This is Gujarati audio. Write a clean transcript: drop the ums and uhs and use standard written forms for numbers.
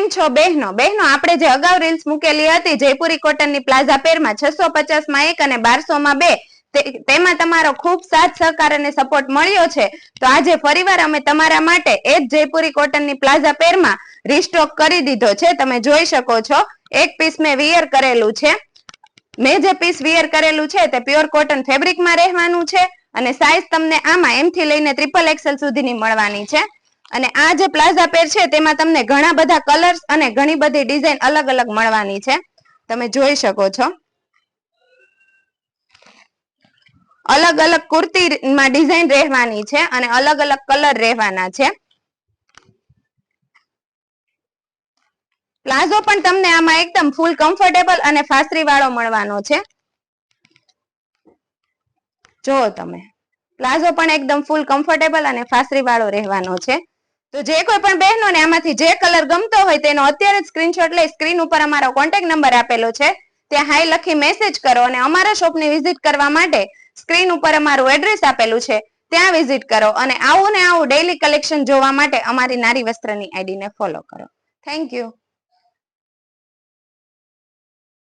કેમ છો બહેનો? બહેનો, આપણે જે અગાઉ રીલ્સ મૂકેલી હતી જયપુરી કોટનની પ્લાઝા પેરમાં 650 માં 1 અને 1200 માં 2, તેમાં તમારો ખૂબ સાથ સહકાર અને સપોર્ટ મળ્યો છે. તો આજે ફરીવાર અમે તમારા માટે એ જ જયપુરી કોટનની પ્લાઝા પેરમાં રીસ્ટોક કરી દીધો છે. તમે જોઈ શકો છો, એક પીસ મેં વિયર કરેલું છે. મેં જે પીસ વિયર કરેલું છે તે પ્યોર કોટન ફેબ્રિકમાં રહેવાનું છે અને સાઈઝ તમને આમાં M થી લઈને XXL સુધીની મળવાની છે. અને આ જે પ્લાઝા પેર છે તેમાં તમને ઘણા બધા કલર્સ અને ઘણી બધી ડિઝાઇન અલગ અલગ મળવાની છે. તમે જોઈ શકો છો, અલગ અલગ કુર્તીમાં ડિઝાઇન રહેવાની છે અને અલગ અલગ કલર રહેવાના છે. પ્લાઝો પણ તમને આમાં એકદમ ફૂલ કમ્ફર્ટેબલ અને ફાસરી વાળો મળવાનો છે. જો તમે, પ્લાઝો પણ એકદમ ફૂલ કમ્ફર્ટેબલ અને ફાસરી વાળો રહેવાનો છે. તો જે કોઈ પણ બહેનોને આમાંથી જે કલર ગમતો હોય તેનો અત્યારે જ સ્ક્રીનશોટ લઈ સ્ક્રીન ઉપર અમારો કોન્ટેક્ટ નંબર આપેલો છે ત્યાં હાઈ લખી મેસેજ કરો અને અમારા શોપની વિઝિટ કરવા માટે સ્ક્રીન ઉપર અમારું એડ્રેસ આપેલું છે ત્યાં વિઝિટ કરો અને આવું ને આવું ડેઈલી કલેક્શન જોવા માટે અમારી નારી વસ્ત્રની આઈડીને ફોલો કરો. Thank you.